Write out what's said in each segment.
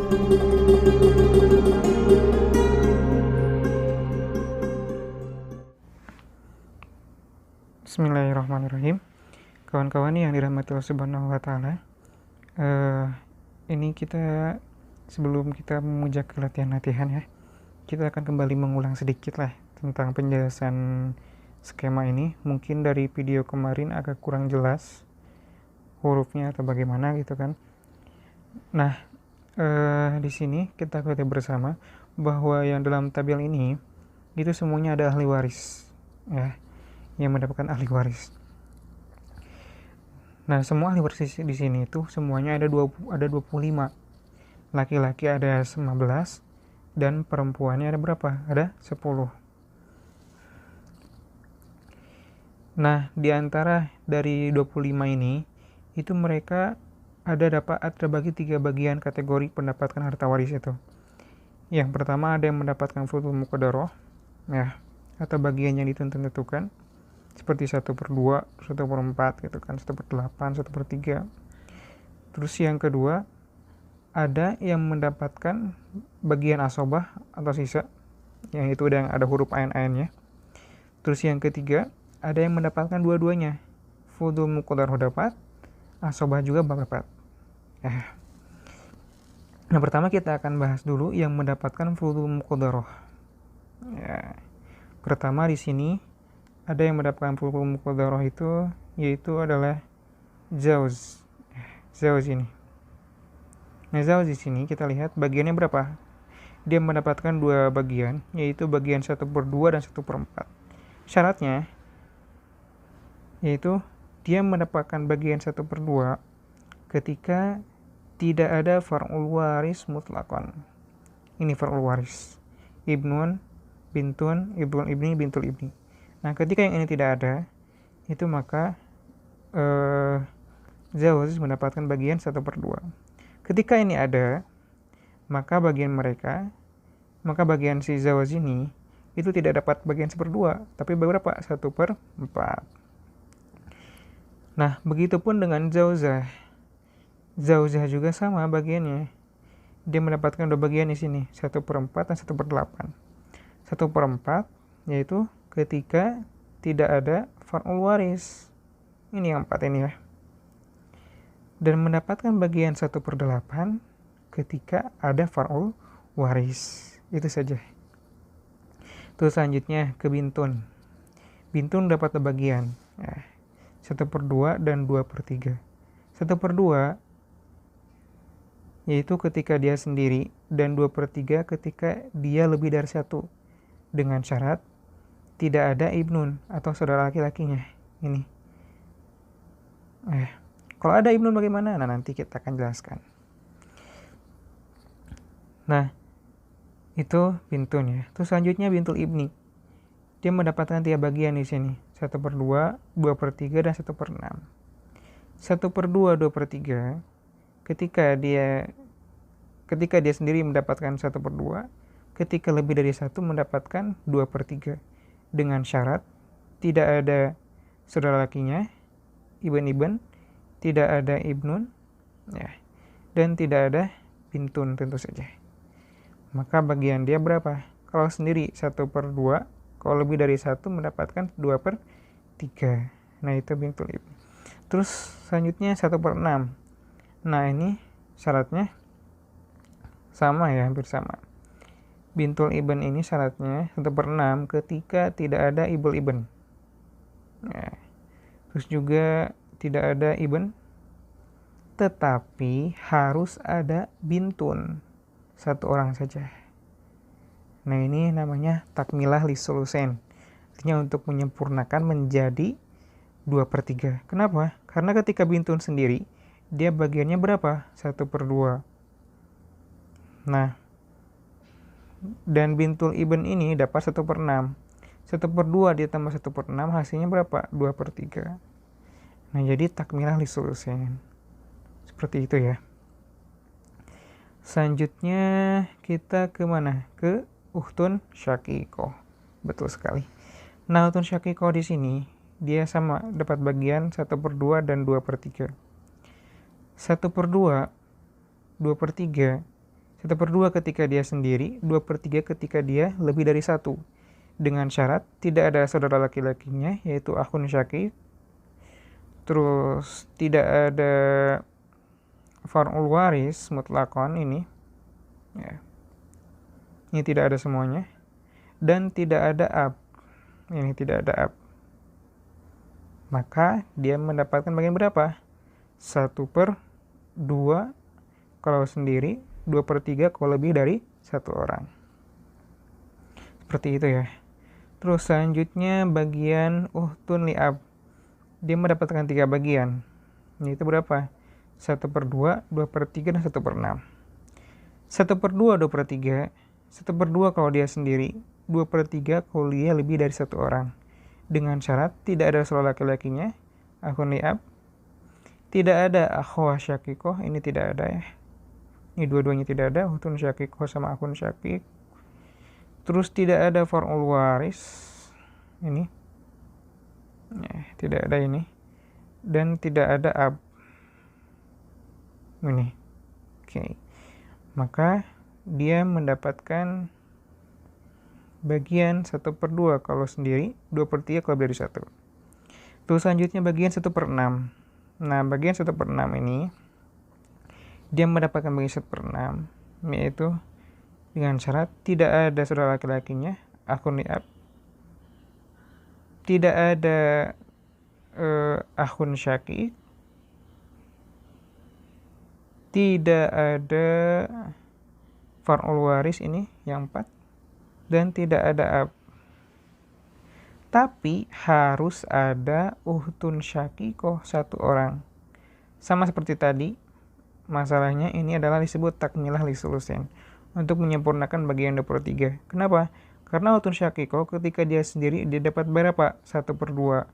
Bismillahirrahmanirrahim. Kawan-kawan yang dirahmati Allah Subhanahu wa taala. Ini kita sebelum kita memujak ke latihan-latihan ya, kita akan kembali mengulang sedikit lah tentang penjelasan skema ini. Mungkin dari video kemarin agak kurang jelas hurufnya atau bagaimana gitu kan. Nah, di sini kita ketahui bersama bahwa yang dalam tabel ini itu semuanya ada ahli waris ya, yang mendapatkan ahli waris. Nah, semua ahli waris di sini itu semuanya ada 25. Laki-laki ada 15 dan perempuannya ada berapa? Ada 10. Nah, di antara dari 25 ini itu mereka terbagi 3 bagian kategori mendapatkan harta waris itu. Yang pertama ada yang mendapatkan furudul muqaddarah ya, atau bagian yang ditentukan seperti 1/2, 1/4 gitu kan, 1/8, 1/3. Terus yang kedua ada yang mendapatkan bagian asobah atau sisa, yang itu ada huruf ain-ainnya. Terus yang ketiga ada yang mendapatkan dua-duanya, furudul muqaddarah dapat, asobah juga dapat. Nah, pertama kita akan bahas dulu yang mendapatkan furudul muqaddarah. Ya. Pertama di sini ada yang mendapatkan furudul muqaddarah itu yaitu adalah zauz. Zauz ini. Nah, zauz di sini kita lihat bagiannya berapa? Dia mendapatkan 2 bagian, yaitu bagian 1/2 dan 1/4. Syaratnya yaitu dia mendapatkan bagian 1/2 ketika tidak ada far'ul waris mutlaqan. Ini far'ul waris. Ibnun, bintun, ibnul ibni, bintul ibni. Nah, ketika yang ini tidak ada, itu maka zauz mendapatkan bagian 1/2. Ketika ini ada, maka bagian si zauz ini itu tidak dapat bagian 1/2, tapi berapa? 1/4. Nah, begitupun dengan zauzah. Zauzah juga sama bagiannya. Dia mendapatkan 2 bagian di sini, 1/4 dan 1/8. 1/4 yaitu ketika tidak ada far'ul waris. Ini yang 4 ini ya. Dan mendapatkan bagian 1/8 ketika ada far'ul waris. Itu saja. Terus selanjutnya ke bintun. Bintun dapat bagian ya, 1/2 dan 2/3. 1/2 yaitu ketika dia sendiri, dan 2/3 ketika dia lebih dari 1, dengan syarat tidak ada ibnun atau saudara laki-lakinya. Ini. Kalau ada ibnun bagaimana? Nah, nanti kita akan jelaskan. Nah, itu bintun ya. Terus selanjutnya bintul ibni. Dia mendapatkan 3 bagian di sini, 1/2, 2/3 dan 1/6. 1/2, 2/3 ketika dia sendiri mendapatkan 1/2, ketika lebih dari 1 mendapatkan 2/3, dengan syarat tidak ada saudara lakinya, ibn, tidak ada ibnun ya, dan tidak ada bintun tentu saja. Maka bagian dia berapa? Kalau sendiri 1/2, kalau lebih dari 1 mendapatkan 2/3. Nah, itu bintul ibn. Terus selanjutnya 1/6. Nah, ini syaratnya sama ya, hampir sama. Bintul ibn ini syaratnya 1/6 ketika tidak ada ibul ibn. Ya. Terus juga tidak ada ibn, tetapi harus ada bintun, 1 orang saja. Nah, ini namanya takmilah lisulusen. Artinya untuk menyempurnakan menjadi 2/3. Kenapa? Karena ketika bintun sendiri, dia bagiannya berapa? 1/2. Nah, dan bintul ibn ini dapat 1/6. 1/2 ditambah 1/6 hasilnya berapa? 2/3. Nah, jadi takmilah lisulusen. Seperti itu ya. Selanjutnya kita ke mana? Ke ukhtun syaqiqah. Betul sekali. Nah, ukhtun syaqiqah di sini dia sama dapat bagian 1/2 dan 2/3. 1/2, 2/3 1/2 ketika dia sendiri, 2/3 ketika dia lebih dari 1. Dengan syarat tidak ada saudara laki-lakinya, yaitu akhun syakik. Terus tidak ada far'ul waris mutlakon ini. Ya. Ini tidak ada semuanya. Dan tidak ada ab. Ini tidak ada ab. Maka dia mendapatkan bagian berapa? 1/2 kalau sendiri, 2/3 kalau lebih dari 1 orang. Seperti itu ya. Terus selanjutnya bagian uhtun li'ab. Dia mendapatkan 3 bagian. Ini itu berapa? 1/2, 2/3, dan 1/6. 1/2, 2/3. 1/2 kalau dia sendiri, 2/3 kalau dia lebih dari 1 orang. Dengan syarat tidak ada saudara laki-lakinya, akhun li'ab. Tidak ada akhwah syakikoh, ini tidak ada ya. Ini dua-duanya tidak ada, uhtun syakikoh sama akhun syakik. Terus tidak ada far'ul waris. Ini. Tidak ada ini. Dan tidak ada ab. Ini. Oke. Maka dia mendapatkan bagian 1/2 kalau sendiri, 2/3 kalau dari 1. Terus selanjutnya bagian 1/6. Nah, bagian 1/6 ini dia mendapatkan bagian 1/6, yaitu dengan syarat tidak ada saudara laki-lakinya, akhun li'ab. Tidak ada akhun syakik. Tidak ada far'ul waris ini yang 4. Dan tidak ada ab. Tapi harus ada uhtun syakikoh 1 orang. Sama seperti tadi, masalahnya ini adalah disebut takmilah lisulusin. Untuk menyempurnakan bagian 2/3. Kenapa? Karena uhtun syakikoh ketika dia sendiri dia dapat berapa? 1/2.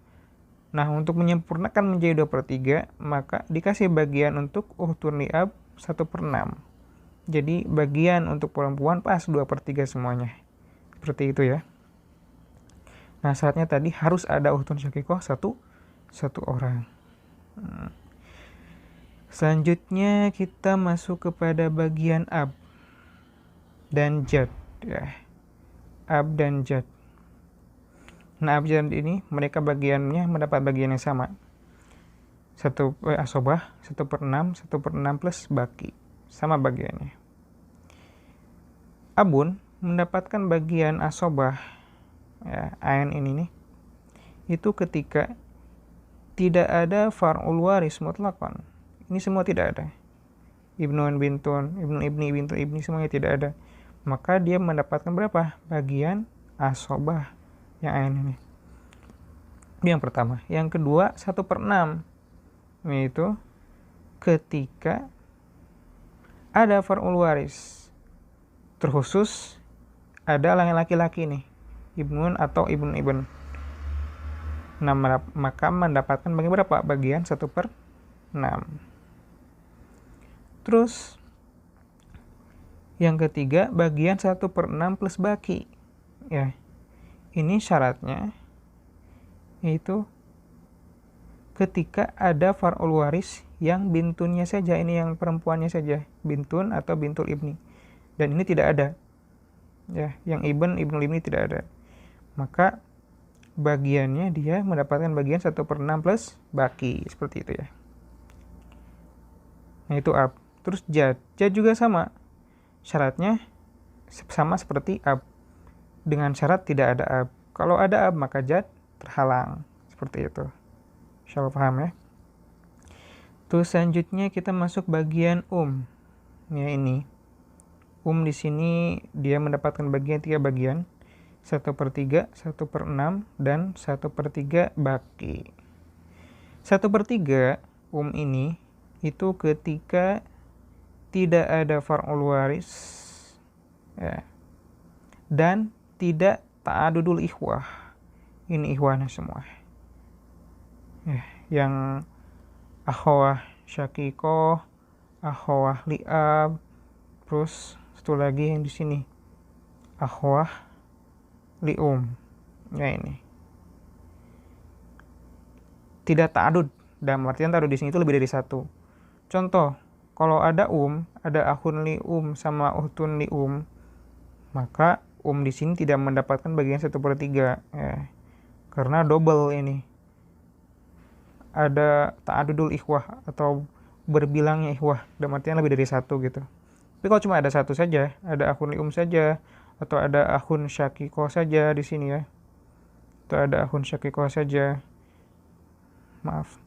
Nah, untuk menyempurnakan menjadi 2/3, maka dikasih bagian untuk uhtun li'ab 1/6. Jadi bagian untuk perempuan pas 2/3 semuanya. Seperti itu ya. Nah, syaratnya tadi harus ada uhtun syakikoh 1 orang. Selanjutnya kita masuk kepada bagian ab dan jad ya. Ab dan jad. Nah, ab jad ini mereka bagiannya mendapat bagian yang sama. Asobah 1/6, 1/6 plus baki. Sama bagiannya. Abun mendapatkan bagian asobah ya, ain ini nih. Itu ketika tidak ada far'ul waris mutlakon. Ini semua tidak ada. Ibnun, bintun, ibnu ibni, bintu ibni semuanya tidak ada. Maka dia mendapatkan berapa? Bagian asobah yang ain ini. Ini yang pertama. Yang kedua 1/6. Yaitu ketika ada far'ul waris. Terkhusus ada laki-laki nih. Ibnun atau ibn. Nah, maka mendapatkan bagian berapa? Bagian 1/6. Terus yang ketiga bagian 1/6 plus baki. Ya. Ini syaratnya yaitu ketika ada far'ul waris yang bintunnya saja, ini yang perempuannya saja, bintun atau bintul ibni. Dan ini tidak ada. Ya, yang ibnul ibni tidak ada. Maka bagiannya dia mendapatkan bagian 1/6 plus baki, seperti itu ya. Nah, itu ab. Terus jad. Jad juga sama. Syaratnya sama seperti ab. Dengan syarat tidak ada ab. Kalau ada ab maka jad terhalang. Seperti itu. Insyaallah paham ya. Terus selanjutnya kita masuk bagian Ya, ini. Di sini dia mendapatkan bagian 3 bagian. 1/3, 1/6, dan 1/3 baki. 1/3 ini itu ketika tidak ada far'ul waris ya, dan tidak ta'adudul ikhwah. Ini ikhwahnya semua ya, yang akhwah syakikoh, akhwah li'ab, terus satu lagi yang di sini akhwah li'um. Ya, ini tidak ta'adud. Dalam artian ta'adud di sini itu lebih dari 1. Contoh, Kalau ada ada akhun li sama uhtun li maka di sini tidak mendapatkan bagian 1/3 ya. Karena double ini. Ada ta'adudul ikhwah atau berbilangnya ikhwah, dalam artian lebih dari satu gitu. Tapi kalau cuma ada satu saja, ada akhun li saja, atau ada akhun syakikoh saja di sini ya. Atau ada akhun syakikoh saja. Maaf.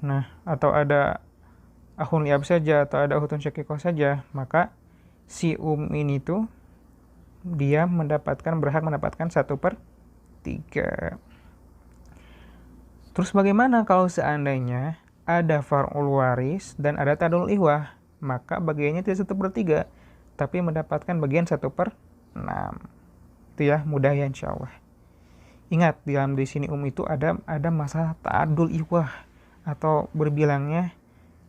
Nah, atau ada akhun liab saja atau ada ukhtun syakikoh saja, maka si ini tuh dia berhak mendapatkan 1/3. Terus bagaimana kalau seandainya ada far'ul waris dan ada ta'adul ihwah? Maka bagiannya tidak 1/3, tapi mendapatkan bagian 1/6. Itu ya, mudah ya insyaallah. Ingat, di sini itu ada masalah ta'adul ihwah atau berbilangnya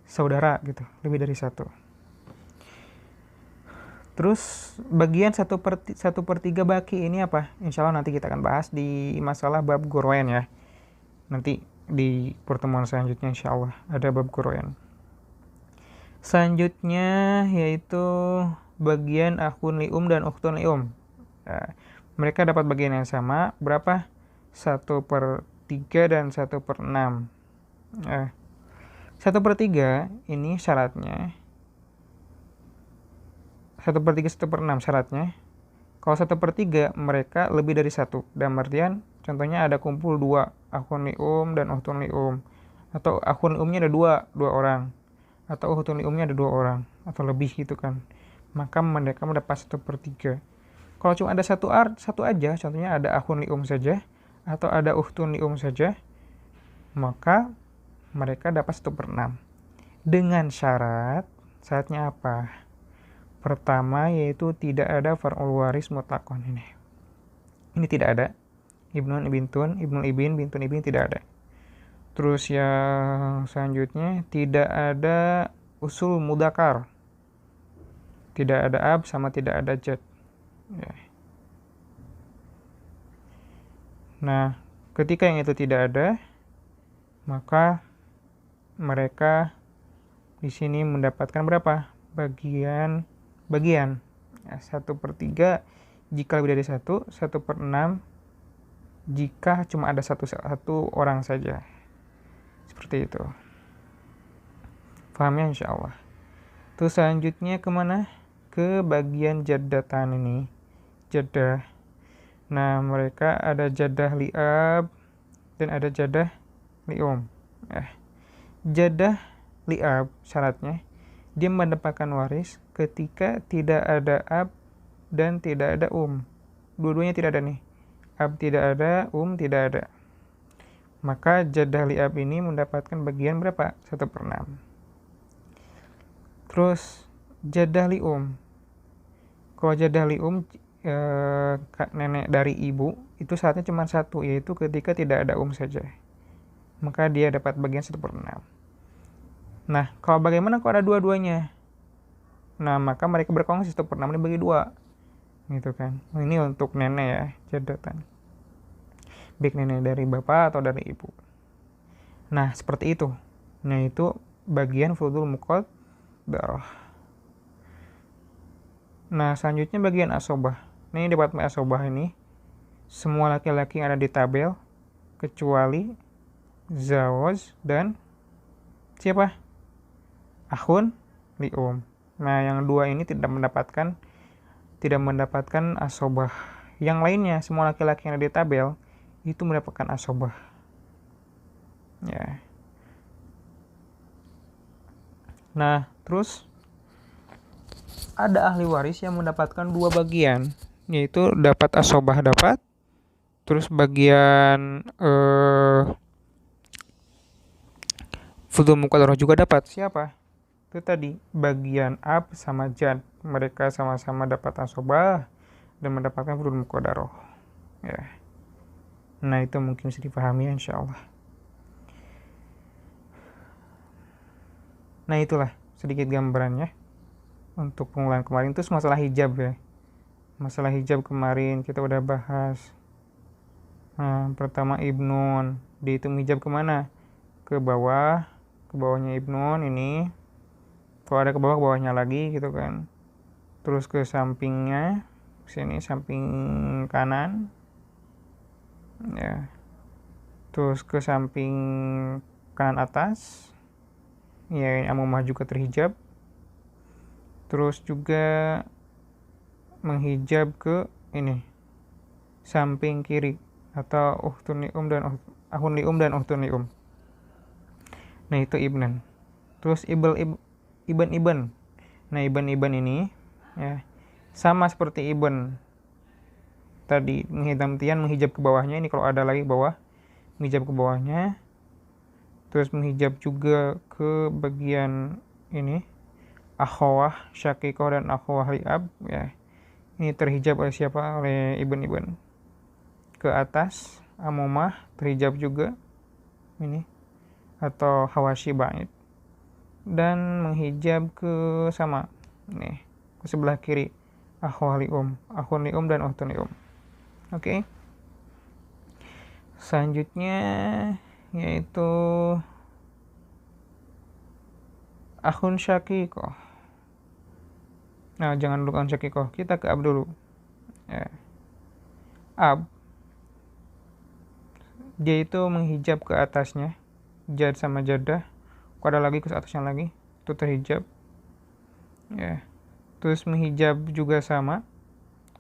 saudara gitu, lebih dari satu. Terus bagian 1/3 baki ini apa? Insya Allah nanti kita akan bahas di masalah bab goroen ya. Nanti di pertemuan selanjutnya insya Allah ada bab goroen. Selanjutnya yaitu bagian akhun li dan ukhtun li Nah, mereka dapat bagian yang sama, berapa? 1/3 dan 1/6. 1/3 ini syaratnya 1/3 1/6 syaratnya kalau 1/3 mereka lebih dari satu, dalam artian contohnya ada kumpul 2 akhun li dan ukhtun li atau akhun li ada 2 orang atau ukhtun li ada 2 orang atau lebih gitu kan, maka mereka mendapat 1/3. Kalau cuma ada satu aja, contohnya ada akhun li saja atau ada ukhtun li saja, maka mereka dapat 1/6 dengan syaratnya apa? Pertama yaitu tidak ada far'ul waris mutlaqon ini tidak ada, ibnun bintun bintun ibin tidak ada. Terus yang selanjutnya tidak ada usul mudakar, tidak ada ab sama tidak ada jad ya. Nah, ketika yang itu tidak ada, maka mereka di sini mendapatkan berapa? Bagian ya, 1/3 jika lebih dari 1/6 jika cuma ada satu orang saja. Seperti itu. Paham ya insyaallah. Terus selanjutnya kemana? Ke bagian jaddatan ini. Jaddah. Nah, mereka ada jaddah li'ab dan ada jaddah li'um. Jaddah li'ab syaratnya dia mendapatkan waris ketika tidak ada ab dan tidak ada dua-duanya tidak ada nih, ab tidak ada, tidak ada, maka jaddah li'ab ini mendapatkan bagian berapa? 1/6. Terus jaddah li'um, kalau jaddah li'um nenek dari ibu itu syaratnya cuma satu, yaitu ketika tidak ada saja, maka dia dapat bagian 1/6. Nah, kalau bagaimana kalau ada dua-duanya? Nah, maka mereka berkongsi 1/6 dibagi 2. Gitu kan. Ini untuk nenek ya, jadatan. Baik nenek dari bapak atau dari ibu. Nah, seperti itu. Nah, itu bagian furudul muqaddarah. Nah, selanjutnya bagian asobah. Nah, ini dapat asobah ini. Semua laki-laki yang ada di tabel kecuali zawaj dan siapa? Akhun li Nah, yang dua ini tidak mendapatkan asobah. Yang lainnya, semua laki-laki yang ada di tabel itu mendapatkan asobah. Ya. Nah, terus ada ahli waris yang mendapatkan 2 bagian, yaitu dapat asobah terus bagian fudul muqaddarah juga dapat. Siapa? Itu tadi bagian ab sama jad, mereka sama-sama dapat asobah dan mendapatkan fudul muqaddarah ya. Nah, itu mungkin bisa dipahami insyaallah. Nah, itulah sedikit gambarannya untuk pengulangan kemarin. Itu masalah hijab ya. Masalah hijab kemarin kita udah bahas. Nah, pertama ibnun, dihitung hijab kemana? Ke bawahnya ibnun ini Kalau ada ke bawah, bawahnya lagi gitu kan. Terus ke sampingnya, sini samping kanan, ya. Terus ke samping kanan atas, ya amomah juga terhijab. Terus juga menghijab ke ini samping kiri atau uhtunium dan ahunlium dan uhtunium. Nah itu ibnan. Terus iban. Nah iban ini ya sama seperti iban tadi, menghijab ke bawahnya. Ini kalau ada lagi bawah, menghijab ke bawahnya. Terus menghijab juga ke bagian ini akhwah syakikoh dan akhwah li'ab ya. Ini terhijab oleh siapa? Oleh iban. Ke atas amomah terhijab juga ini atau hawashi ba'id, dan menghijab ke sama nih ke sebelah kiri ahun lium dan uhtun lium. Oke. Selanjutnya yaitu akhun syakikoh. Nah, jangan dulu akhun syakikoh, kita ke ab dulu ya. Ab dia itu menghijab ke atasnya jad sama jadah. Kalau ada lagi ke atasnya lagi itu terhijab ya. Terus menghijab juga sama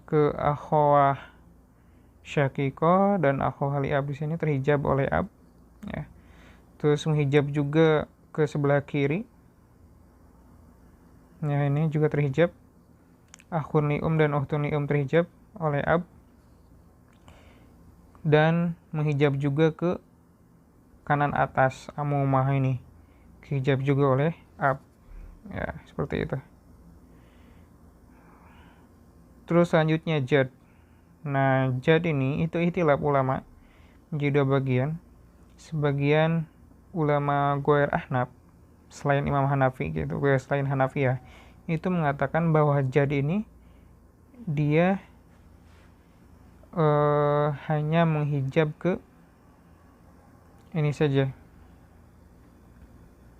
ke akhwah syakikoh dan akhwah li'ab, di sini terhijab oleh ab ya. Terus menghijab juga ke sebelah kiri ya, ini juga terhijab. Akhun li'um dan ukhtun li'um terhijab oleh ab, dan menghijab juga ke kanan atas amomah ini hijab juga oleh ab ya, seperti itu. Terus selanjutnya jad. Nah jad ini itu ikhtilaf ulama menjadi dua bagian. Sebagian ulama Ghair Ahnaf selain Imam Hanafi gitu, selain Hanafi ya, itu mengatakan bahwa jad ini dia hanya menghijab ke ini saja.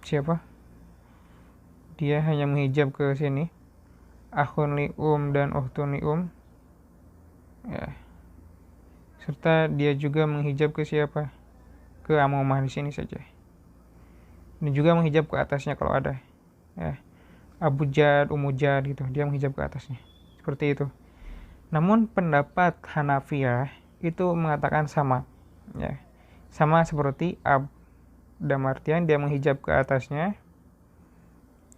Siapa? Dia hanya menghijab ke sini akhun li'um dan ukhtun li'um ya. Serta dia juga menghijab ke siapa? Ke amomah di sini saja. Dan juga menghijab ke atasnya kalau ada ya. Abu Jad, Ummu Jad gitu, dia menghijab ke atasnya. Seperti itu. Namun pendapat Hanafiyah itu mengatakan sama ya. Sama seperti ab, dalam artian dia menghijab ke atasnya,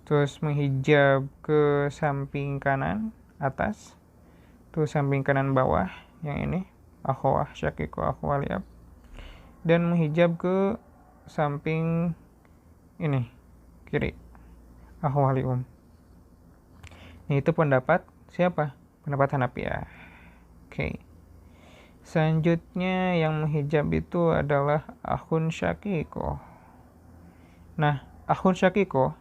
terus menghijab ke samping kanan atas, terus samping kanan bawah yang ini akhwah syakikoh akhwah li'ab, dan menghijab ke samping ini kiri akhwah li'um. Ini itu pendapat siapa? Pendapat Hanafiyah. Oke. Selanjutnya yang menghijab itu adalah akhun syakikoh. Nah, akhun syakikoh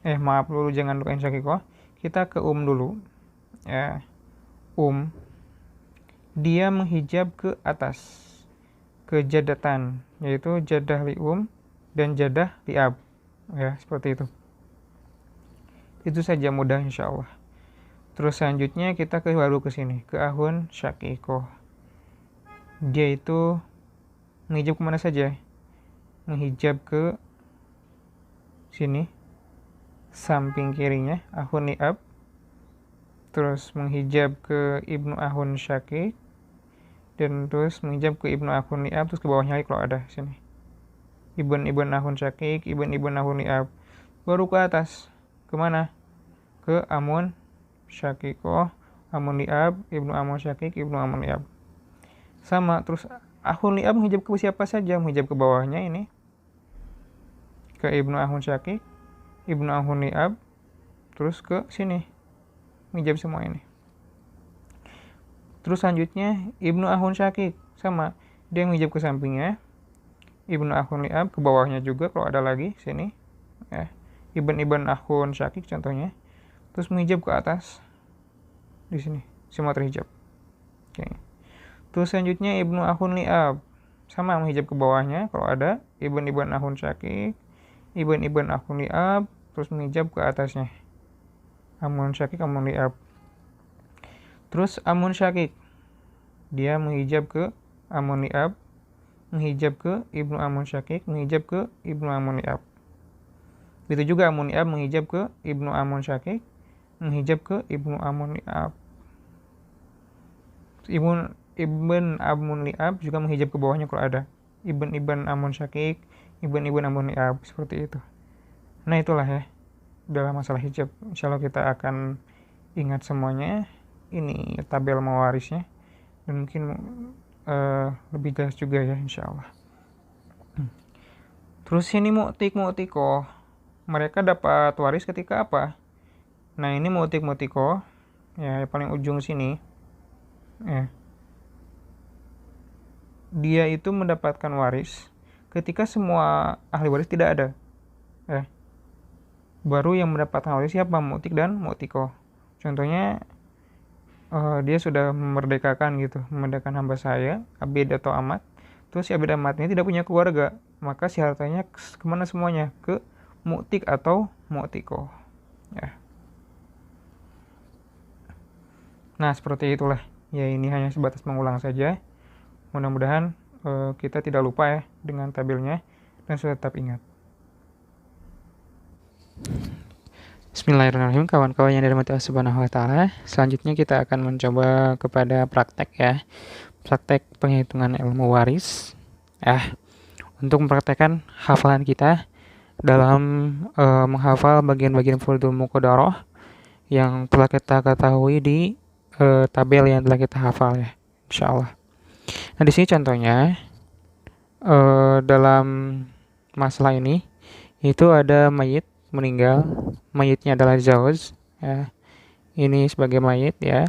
maaf dulu, jangan lupain syakikoh. Kita ke dulu ya. Dia menghijab ke atas ke jadatan, yaitu jadah li'um dan jadah li'ab ya, seperti itu. Itu saja mudah insyaallah. Terus selanjutnya kita baru ke sini ke ahun syakikoh. Dia itu menghijab kemana saja? Menghijab ke sini samping kirinya ahun li'ab, terus menghijab ke ibnu ahun syakik, dan terus menghijab ke ibnu ahun li'ab, terus ke bawahnya lagi kalau ada sini ibn ahun syakik, ibn ahun li'ab, baru ke atas kemana? Ke amun syakikoh, amun li'ab, ibnu amun syakik, ibnu amun li'ab. Sama, terus ahun li'ab menghijab ke siapa saja? Menghijab ke bawahnya ini ke ibnu ahun syakik, ibnu ahun li'ab, terus ke sini menghijab semua ini. Terus selanjutnya ibnu ahun syakik, sama, dia menghijab ke sampingnya, ibnu ahun li'ab ke bawahnya juga kalau ada lagi sini ya, ibn ahun syakik contohnya, terus menghijab ke atas di sini semua terhijab. Oke. Terus selanjutnya ibnu ahun li'ab, sama menghijab ke bawahnya kalau ada ibn ahun syakik, ibn akhun li'ab, terus menghijab ke atasnya. Amun syakik, amun li'ab. Terus amun syakik, dia menghijab ke amun li'ab, menghijab ke ibnu amun syakik, menghijab ke ibnu amun li'ab. Begitu juga amun li'ab menghijab ke ibnu amun syakik, menghijab ke ibnu amun li'ab. Ibn amun li'ab juga menghijab ke bawahnya kalau ada. Ibn amun syakik, ibn amun li'ab, seperti itu. Nah itulah ya, dalam masalah hijab. Insya Allah kita akan ingat semuanya. Ini tabel mawarisnya. Dan mungkin lebih jelas juga ya insya Allah. Terus ini mu'tikoh. Mereka dapat waris ketika apa? Nah ini mu'tikoh. Ya paling ujung sini. Ya. Dia itu mendapatkan waris ketika semua ahli waris tidak ada. Ya. Baru yang mendapatkan waris siapa? Mu'tik dan mu'tikoh. Contohnya dia sudah memerdekakan gitu, memerdekakan hamba saya, abid atau amat. Terus si abid amat ini tidak punya keluarga, maka si hartanya kemana semuanya? Ke mu'tik atau mu'tikoh. Ya. Nah seperti itulah. Ya ini hanya sebatas mengulang saja. Mudah-mudahan kita tidak lupa ya dengan tabelnya dan sudah tetap ingat. Bismillahirrahmanirrahim, kawan-kawan yang dirahmati Allah Subhanahu wa taala. Selanjutnya kita akan mencoba kepada praktek ya. Praktek penghitungan ilmu waris. Untuk mempraktekkan hafalan kita dalam menghafal bagian-bagian furudul muqaddarah yang telah kita ketahui di tabel yang telah kita hafal ya, insyaallah. Nah, di sini contohnya dalam masalah ini itu ada mayit meninggal, mayitnya adalah zauj ya. Ini sebagai mayit ya.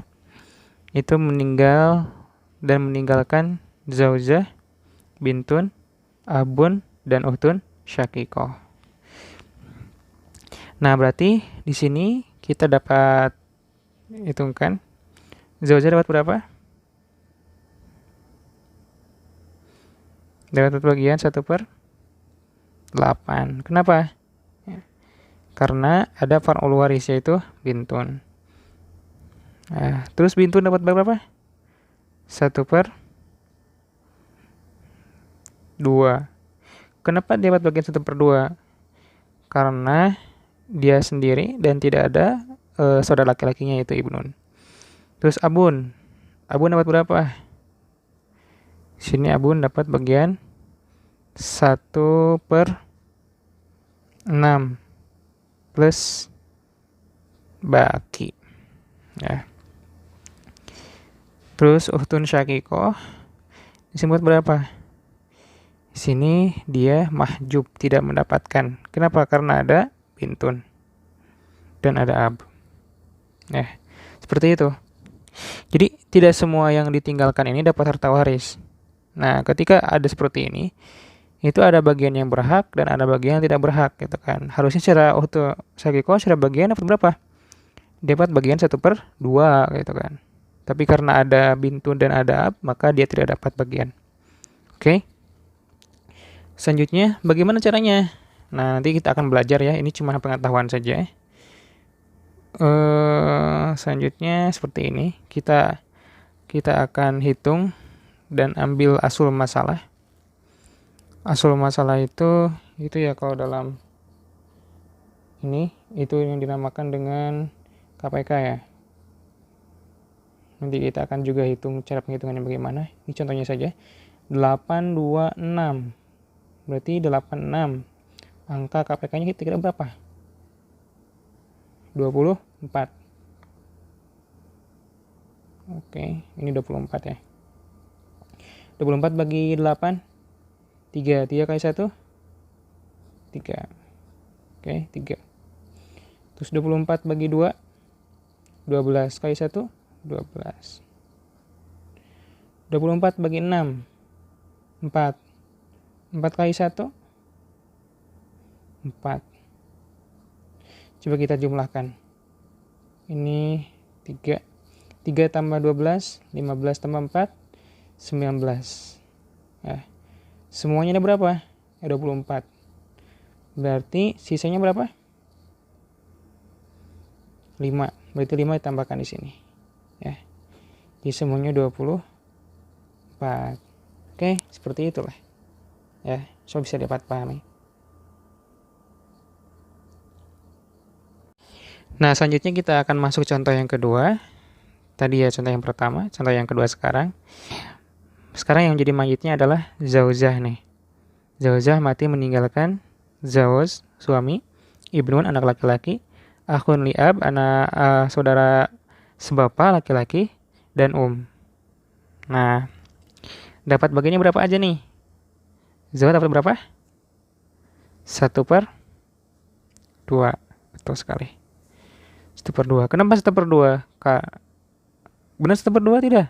Itu meninggal dan meninggalkan zaujah, bintun, abun dan uhtun syakikoh. Nah, berarti di sini kita dapat hitungkan zaujah dapat berapa? Dapat bagian 1/8. Kenapa? Karena ada far'ul waris yaitu bintun. Nah, terus bintun dapat berapa? 1/2. Kenapa dia dapat bagian 1/2? Karena dia sendiri dan tidak ada saudara laki-lakinya yaitu ibnun. Terus abun dapat berapa? Sini abun dapat bagian 1/6 plus baki ya. Terus uhtun syakikoh disebut berapa? Di sini dia mahjub, tidak mendapatkan. Kenapa? Karena ada bintun dan ada ab. Ya, seperti itu. Jadi tidak semua yang ditinggalkan ini dapat harta waris. Nah, ketika ada seperti ini, itu ada bagian yang berhak dan ada bagian yang tidak berhak gitu kan. Harusnya secara utuh syakikoh secara bagian dapat berapa? Dapat bagian 1/2 gitu kan. Tapi karena ada bintun dan ada ab, maka dia tidak dapat bagian. Oke. Selanjutnya bagaimana caranya? Nah, nanti kita akan belajar ya. Ini cuma pengetahuan saja. Selanjutnya seperti ini. Kita akan hitung dan ambil asul masalah. Asul masalah itu ya kalau dalam ini itu yang dinamakan dengan KPK ya. Nanti kita akan juga hitung cara penghitungannya bagaimana. Ini contohnya saja. 826. Berarti 86. Angka KPK-nya kira-kira berapa? 24. Oke, ini 24 ya. 24 bagi 8 3 kali 1 3. Oke, 3. Terus 24 bagi 2 12 kali 1 12. 24 bagi 6 4. 4 kali 1 4. Coba kita jumlahkan. Ini 3 tambah 12 15 tambah 4 19. Semuanya ada berapa? 24. Berarti sisanya berapa? 5. Berarti 5 ditambahkan di sini. Ya. Jadi semuanya 24. Oke, seperti itulah. Ya, so bisa dapat pahami. Nah, selanjutnya kita akan masuk contoh yang kedua. Tadi ya contoh yang pertama, contoh yang kedua sekarang. Sekarang yang jadi mayitnya adalah Zauzah nih. Zauzah mati meninggalkan Zawz, suami, Ibnun, anak laki-laki, Akhun li'ab, anak saudara sebapa laki-laki, dan Nah, dapat bagiannya berapa aja nih? Zawz dapat berapa? 1/2. Betul sekali. 1/2. Kenapa 1/2? Kak, benar 1/2 tidak?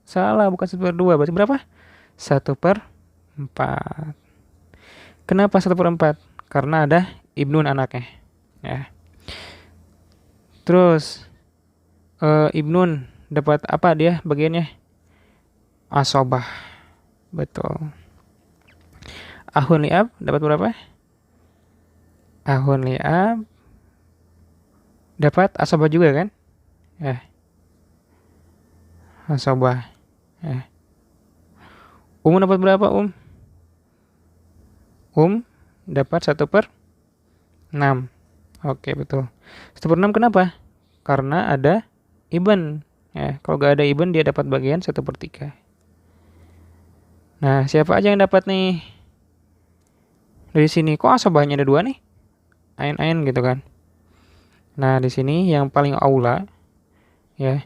Salah, bukan 1/2. Berarti berapa? 1/4. Kenapa 1/4? Karena ada Ibnun anaknya. Ya. Terus Ibnun dapat apa dia bagiannya? Asobah. Betul. Ahun li'ab dapat berapa? Ahun li'ab dapat asobah juga kan? Ya. Asobah. Ya. Dapat berapa dapat 1/6. Oke, betul. 1/6 kenapa? Karena ada Ibn. Ya, kalau gak ada Ibn dia dapat bagian 1/3. Nah, siapa aja yang dapat nih? Dari sini kok asobahnya ada 2 nih? Ain gitu kan. Nah, di sini yang paling aula ya.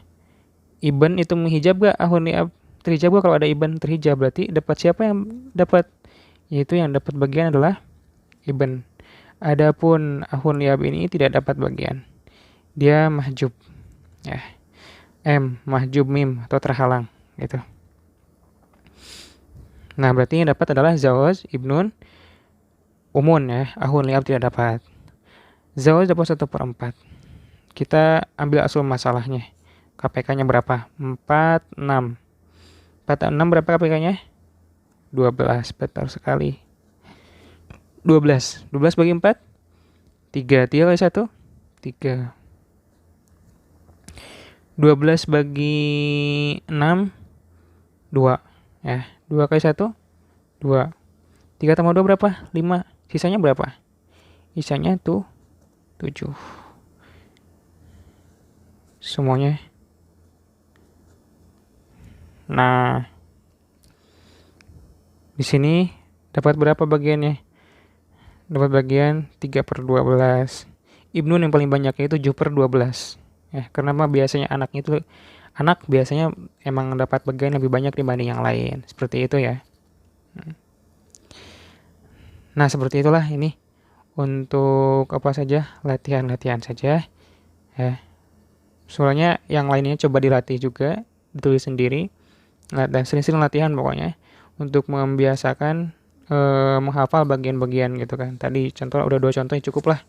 Ibn itu menghijab gak ahun li'ab? Terhijab gak kalau ada Ibn? Terhijab, berarti dapat siapa yang dapat? Yaitu yang dapat bagian adalah Ibn. Adapun ahun li'ab ini tidak dapat bagian. Dia mahjub. Ya. Mahjub mim atau terhalang gitu. Nah, berarti yang dapat adalah Zawz, Ibnun, Umun ya. Ahun li'ab tidak dapat. Zawz dapat 1/4. Kita ambil asal masalahnya. KPK-nya berapa? 46. 46 berapa KPK-nya? 12. Betul sekali. 12. 12 bagi 4? 3. 3 kali 1? 3. 12 bagi 6? 2. Ya, 2 kali 1? 2. 3 tambah 2 berapa? 5. Sisanya berapa? Sisanya tuh 7. Semuanya. Nah, di sini dapat berapa bagiannya? Dapat bagian 3/12. Ibnun yang paling banyaknya itu 7/12. Ya, karena biasanya anak biasanya emang dapat bagian lebih banyak dibanding yang lain. Seperti itu ya. Nah, seperti itulah ini untuk apa saja, latihan-latihan saja ya. Soalnya yang lainnya coba dilatih juga, ditulis sendiri. Dan sering-sering latihan pokoknya untuk membiasakan menghafal bagian-bagian gitu kan. Tadi contoh udah 2 contoh cukup lah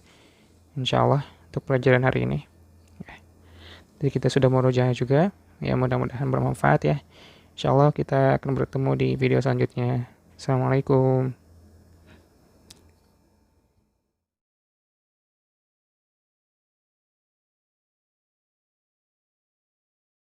insyaallah untuk pelajaran hari ini. Jadi kita sudah murojaah juga ya, mudah-mudahan bermanfaat ya. Insyaallah kita akan bertemu di video selanjutnya. Assalamualaikum.